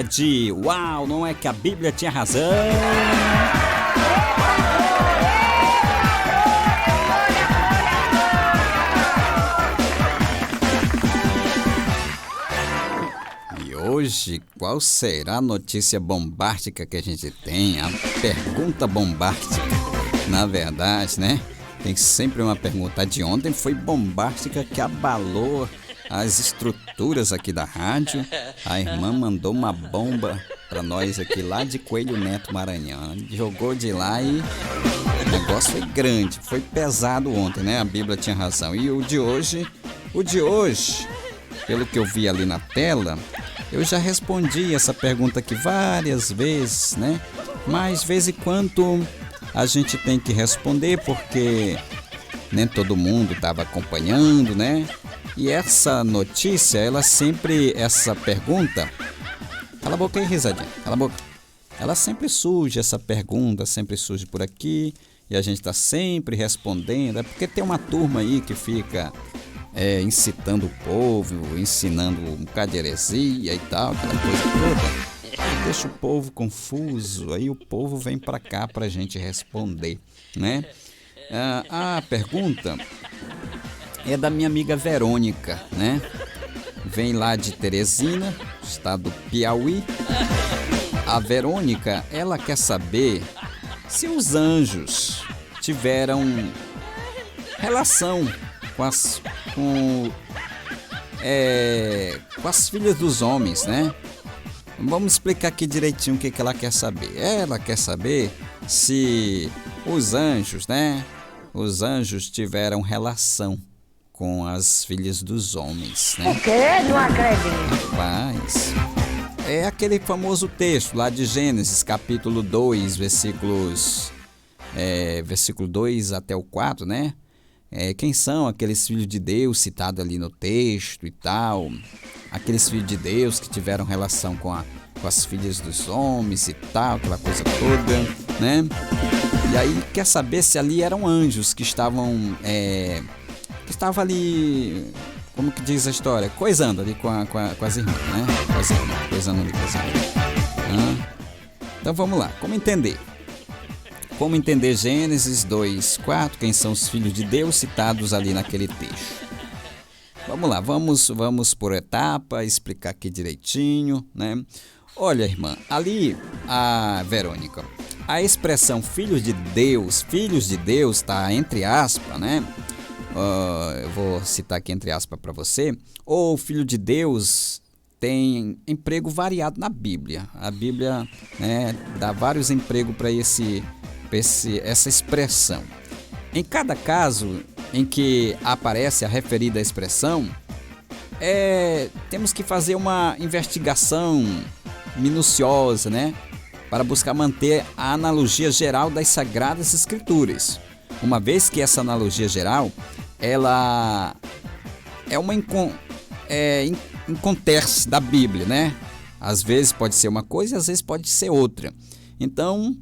De uau, não é que a Bíblia tinha razão? E hoje, qual será a notícia bombástica que a gente tem? A pergunta bombástica. Na verdade, né? Tem sempre uma pergunta. A de ontem foi bombástica, que abalou as estruturas aqui da rádio. A irmã mandou uma bomba para nós aqui lá de Coelho Neto, Maranhão. Jogou de lá e o negócio foi grande, foi pesado ontem, né? A Bíblia tinha razão. E o de hoje, pelo que eu vi ali na tela, eu já respondi essa pergunta aqui várias vezes, né? Mas de vez em quando a gente tem que responder porque nem todo mundo estava acompanhando, né? E essa notícia, essa pergunta, cala a boca aí, risadinha, cala a boca. Ela sempre surge, essa pergunta sempre surge por aqui e a gente está sempre respondendo. É porque tem uma turma aí que fica incitando o povo, ensinando um bocado de heresia e tal, aquela coisa toda. Deixa o povo confuso, aí o povo vem para cá para a gente responder, né? A pergunta é da minha amiga Verônica, né? Vem lá de Teresina, estado do Piauí. A Verônica, ela quer saber se os anjos tiveram relação com as filhas dos homens, né? Vamos explicar aqui direitinho o que ela quer saber. Ela quer saber se os anjos, né? Os anjos tiveram relação com as filhas dos homens, né? O quê? Não acredito. Rapaz, é aquele famoso texto lá de Gênesis, capítulo 2, versículo 2 até o 4, né? Quem são aqueles filhos de Deus citados ali no texto e tal? Aqueles filhos de Deus que tiveram relação com as filhas dos homens e tal, aquela coisa toda, né? E aí quer saber se ali eram anjos que estavam ali, como que diz a história, coisando ali com as irmãs, né? Coisando ali com as irmãs. Então vamos lá, como entender? Como entender Gênesis 2:4, quem são os filhos de Deus citados ali naquele texto? Vamos lá, vamos por etapa, explicar aqui direitinho, né? Olha, irmã, ali a Verônica, a expressão filhos de Deus, tá entre aspas, né? Eu vou citar aqui entre aspas para você. Ou filho de Deus tem emprego variado na Bíblia. A Bíblia, né, dá vários empregos para essa expressão. Em cada caso em que aparece a referida expressão, temos que fazer uma investigação minuciosa, né, para buscar manter a analogia geral das Sagradas Escrituras. Uma vez que essa analogia geral, ela é uma em contexto da Bíblia, né? Às vezes pode ser uma coisa e às vezes pode ser outra. Então,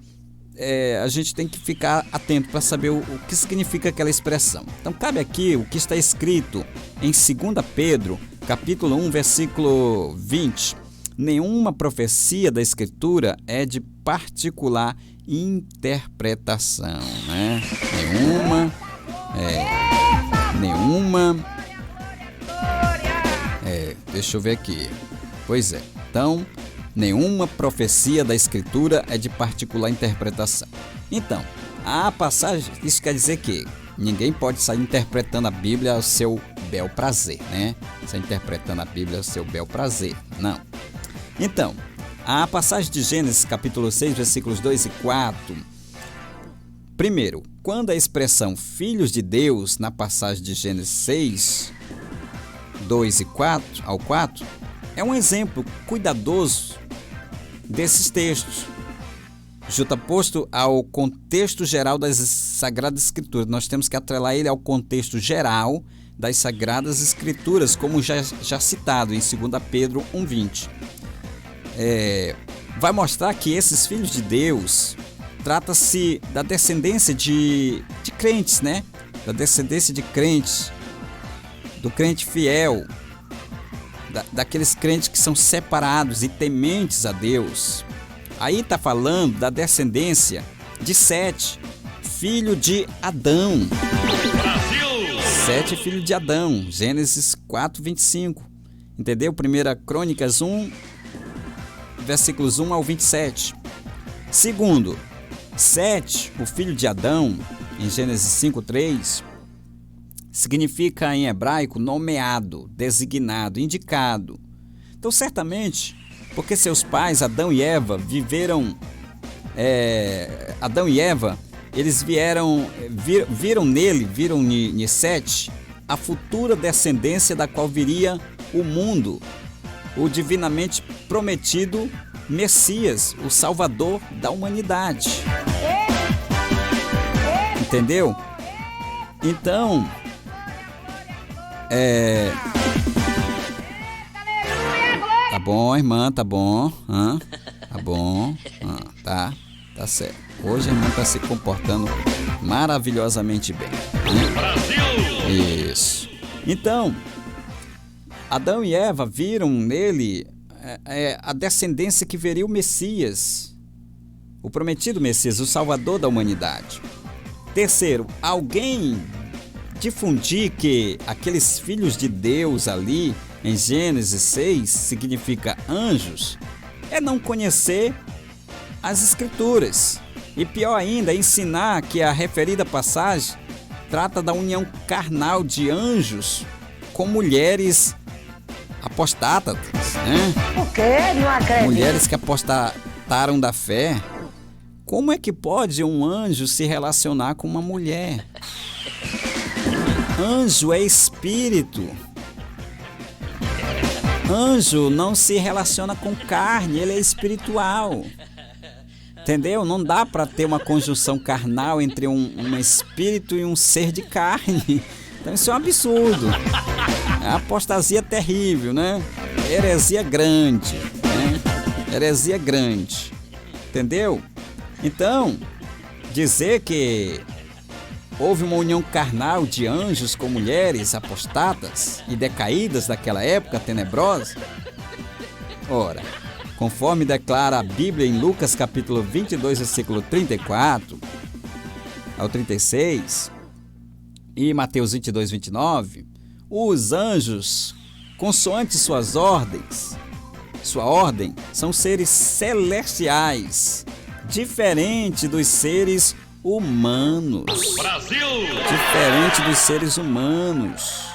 a gente tem que ficar atento para saber o que significa aquela expressão. Então, cabe aqui o que está escrito em 2 Pedro, capítulo 1, versículo 20. Nenhuma profecia da Escritura é de particular interpretação, né? Deixa eu ver aqui. Pois é. Então, nenhuma profecia da Escritura é de particular interpretação. Então, a passagem, isso quer dizer que ninguém pode sair interpretando a Bíblia ao seu bel prazer, né? Sair interpretando a Bíblia ao seu bel prazer. Não. Então, a passagem de Gênesis, capítulo 6, versículos 2 e 4. Primeiro, quando a expressão filhos de Deus, na passagem de Gênesis 6, 2 e 4, ao 4, é um exemplo cuidadoso desses textos, justaposto ao contexto geral das Sagradas Escrituras. Nós temos que atrelar ele ao contexto geral das Sagradas Escrituras, como já citado em 2 Pedro 1:20. Vai mostrar que esses filhos de Deus trata-se da descendência de crentes, né? Da descendência de crentes, do crente fiel, daqueles crentes que são separados e tementes a Deus. Aí está falando da descendência de Sete, filho de Adão. Sete, filho de Adão, Gênesis 4, 25. Entendeu? 1 Crônicas 1, versículos 1 ao 27. Segundo, Sete, o filho de Adão, em Gênesis 5, 3, significa em hebraico nomeado, designado, indicado. Então, certamente, porque seus pais, Adão e Eva, Adão e Eva, eles viram em Sete, a futura descendência da qual viria o mundo, o divinamente prometido Messias, o Salvador da humanidade. Entendeu? Então, tá bom, irmã, tá bom. Tá bom. Tá certo. Hoje a irmã está se comportando maravilhosamente bem. Brasil! Isso. Então, Adão e Eva viram nele a descendência que veria o Messias, o prometido Messias, o Salvador da humanidade. Terceiro, alguém difundir que aqueles filhos de Deus ali em Gênesis 6 significa anjos é não conhecer as Escrituras. E pior ainda, ensinar que a referida passagem trata da união carnal de anjos com mulheres apostatas, né? O quê? Não acredito. Mulheres que apostataram da fé. Como é que pode um anjo se relacionar com uma mulher? Anjo é espírito. Anjo não se relaciona com carne, ele é espiritual. Entendeu? Não dá para ter uma conjunção carnal entre um espírito e um ser de carne. Então isso é um absurdo. É uma apostasia terrível, né? Heresia grande, né? Heresia grande. Entendeu? Então, dizer que houve uma união carnal de anjos com mulheres apostatas e decaídas daquela época tenebrosa. Ora, conforme declara a Bíblia em Lucas capítulo 22, versículo 34 ao 36 e Mateus 22, 29, os anjos, consoante sua ordem, são seres celestiais, diferente dos seres humanos. Brasil! Diferente dos seres humanos.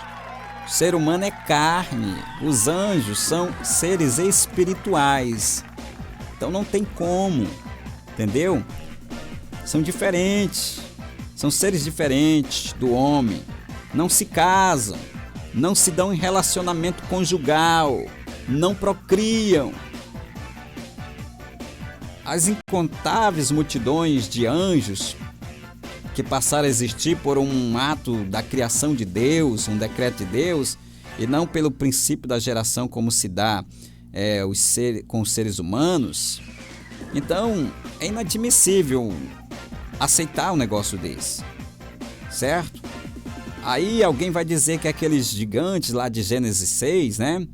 O ser humano é carne, os anjos são seres espirituais. Então não tem como, entendeu? São diferentes, são seres diferentes do homem. Não se casam, não se dão em relacionamento conjugal, não procriam. As incontáveis multidões de anjos que passaram a existir por um ato da criação de Deus, um decreto de Deus, e não pelo princípio da geração como se dá com os seres humanos. Então, é inadmissível aceitar um negócio desse, certo? Aí alguém vai dizer que aqueles gigantes lá de Gênesis 6, né?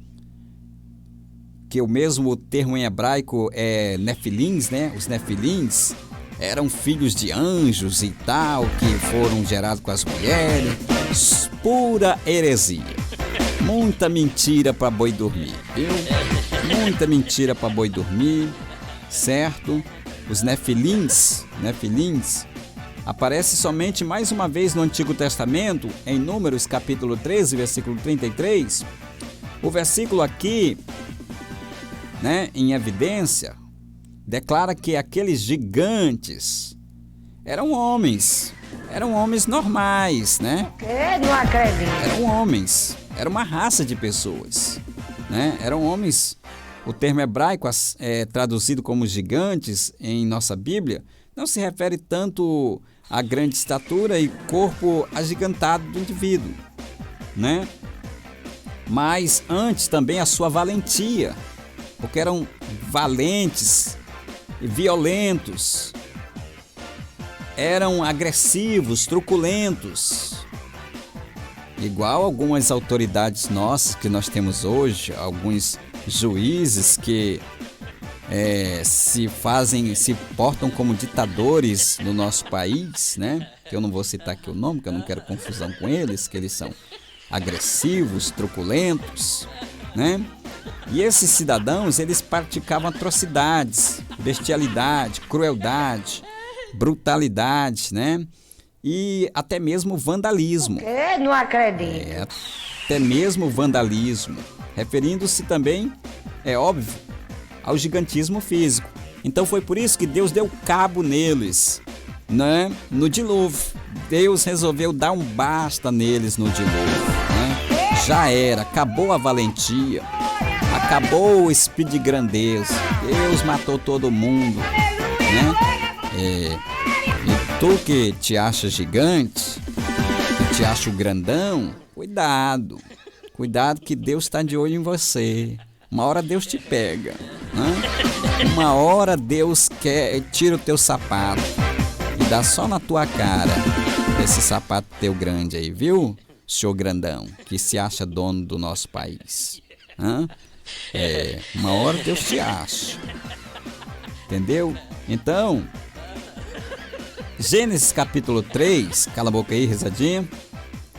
Que o mesmo termo em hebraico é nefilins, né? Os nefilins eram filhos de anjos e tal, que foram gerados com as mulheres. Pura heresia. Muita mentira para boi dormir, viu? Muita mentira para boi dormir, certo? Os nefilins aparece somente mais uma vez no Antigo Testamento, em Números capítulo 13, versículo 33. O versículo aqui, né, em evidência, declara que aqueles gigantes eram homens normais, né? Não acredito. Eram homens, era uma raça de pessoas, né? Eram homens. O termo hebraico traduzido como gigantes em nossa Bíblia não se refere tanto à grande estatura e corpo agigantado do indivíduo, né? Mas antes também a sua valentia, porque eram valentes e violentos, eram agressivos, truculentos. Igual algumas autoridades nossas que nós temos hoje, alguns juízes que se portam como ditadores no nosso país, né? Que eu não vou citar aqui o nome, que eu não quero confusão com eles, que eles são agressivos, truculentos, né? E esses cidadãos, eles praticavam atrocidades, bestialidade, crueldade, brutalidade, né? E até mesmo vandalismo. Eu não acredito. Até mesmo vandalismo, referindo-se também, é óbvio, ao gigantismo físico. Então foi por isso que Deus deu cabo neles, né? No dilúvio. Deus resolveu dar um basta neles no dilúvio, né? Já era, acabou a valentia, acabou o espírito de grandeza. Deus matou todo mundo, né? E tu que te acha gigante, que te acha o grandão, cuidado que Deus está de olho em você. Uma hora Deus te pega, né? Uma hora Deus tira o teu sapato e dá só na tua cara esse sapato teu grande aí, viu? Senhor grandão, que se acha dono do nosso país. Uma hora Deus te acha. Entendeu? Então, Gênesis capítulo 3, cala a boca aí, rezadinha.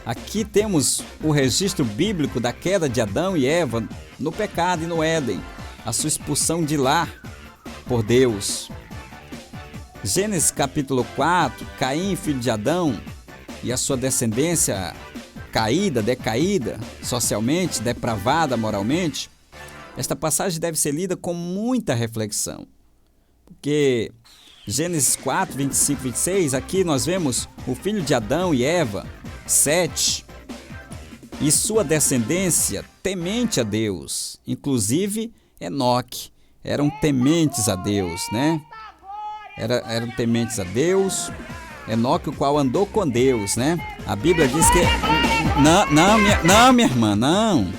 Aqui temos o registro bíblico da queda de Adão e Eva no pecado e no Éden, a sua expulsão de lá por Deus. Gênesis capítulo 4, Caim, filho de Adão, e a sua descendência decaída, socialmente, depravada moralmente. Esta passagem deve ser lida com muita reflexão, porque Gênesis 4, 25 e 26, aqui nós vemos o filho de Adão e Eva, Sete, e sua descendência temente a Deus, inclusive Enoque, eram tementes a Deus, né? Eram tementes a Deus. Enoque, o qual andou com Deus, né? A Bíblia diz que... Não, minha irmã, não.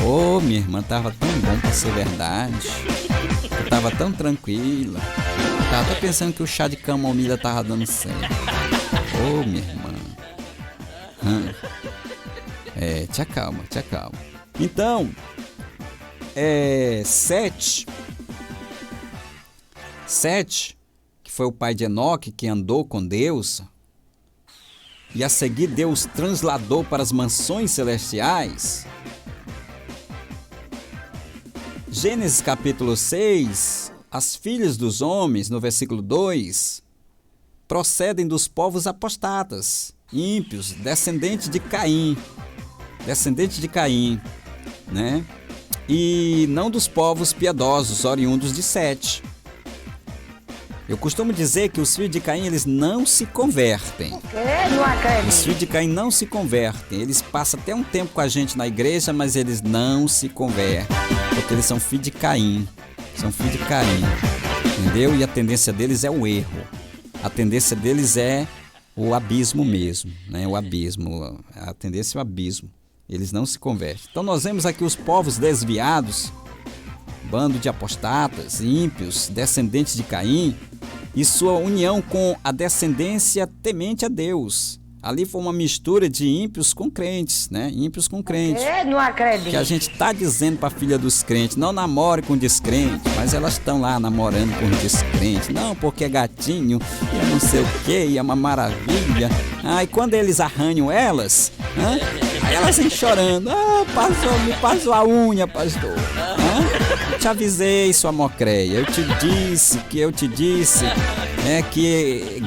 Ô, minha irmã, tava tão bom pra ser verdade. Eu tava tão tranquila. Tava até pensando que o chá de camomila tava dando certo. Ô, minha irmã. Te acalma. Então, Sete, que foi o pai de Enoque, que andou com Deus, e a seguir Deus transladou para as mansões celestiais. Gênesis capítulo 6, as filhas dos homens, no versículo 2, procedem dos povos apostatas, ímpios, descendentes de Caim, né? E não dos povos piedosos, oriundos de Sete. Eu costumo dizer que os filhos de Caim, eles não se convertem. Eu não acredito. Os filhos de Caim não se convertem. Eles passam até um tempo com a gente na igreja, mas eles não se convertem, porque eles são filhos de Caim. Entendeu? E a tendência deles é o erro. A tendência deles é o abismo mesmo, né? O abismo. A tendência é o abismo. Eles não se convertem. Então nós vemos aqui os povos desviados, bando de apostatas, ímpios, descendentes de Caim, e sua união com a descendência temente a Deus. Ali foi uma mistura de ímpios com crentes, né? Ímpios com crentes. Eu não acredito. Que a gente tá dizendo para filha dos crentes, não namore com descrente, mas elas estão lá namorando com descrente. Não, porque é gatinho, e é não sei o que, e é uma maravilha. E quando eles arranham elas, aí elas vêm chorando. Me passou a unha, pastor. Eu te avisei, sua mocreia. Eu te disse que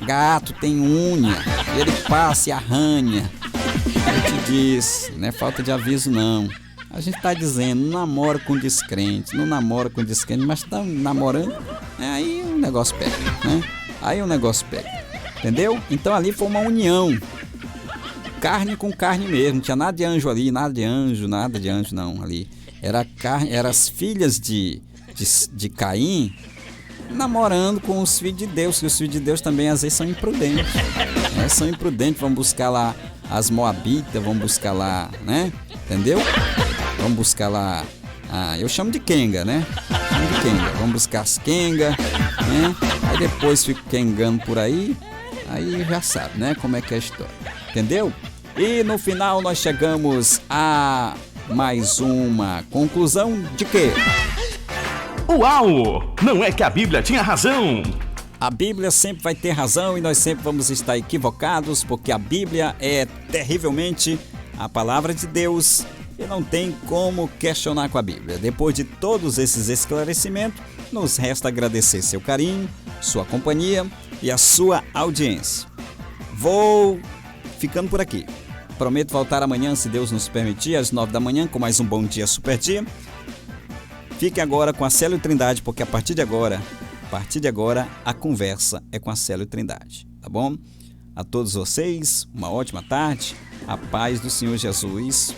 gato tem unha. Ele passa e arranha. Eu te disse, não é falta de aviso não. A gente tá dizendo, não namora com descrente, mas tá namorando, aí o negócio pega, né? Entendeu? Então ali foi uma união. Carne com carne mesmo, não tinha nada de anjo ali, nada de anjo não ali. Era carne, eram as filhas de Caim namorando com os filhos de Deus, que os filhos de Deus também às vezes são imprudentes. Vão buscar lá as moabitas, vão buscar lá, né? Entendeu? Vão buscar lá, eu chamo de quenga, né? Vão buscar as quenga, né? Aí depois fica quengando por aí já sabe, né? Como é que é a história. Entendeu? E no final nós chegamos a mais uma conclusão de quê? Uau! Não é que a Bíblia tinha razão? A Bíblia sempre vai ter razão e nós sempre vamos estar equivocados, porque a Bíblia é terrivelmente a palavra de Deus e não tem como questionar com a Bíblia. Depois de todos esses esclarecimentos, nos resta agradecer seu carinho, sua companhia e a sua audiência. Vou ficando por aqui. Prometo voltar amanhã, se Deus nos permitir, às 9 da manhã, com mais um Bom Dia Super Dia. Fique agora com a Célio Trindade, porque a partir de agora, a conversa é com a Célio Trindade, tá bom? A todos vocês, uma ótima tarde, a paz do Senhor Jesus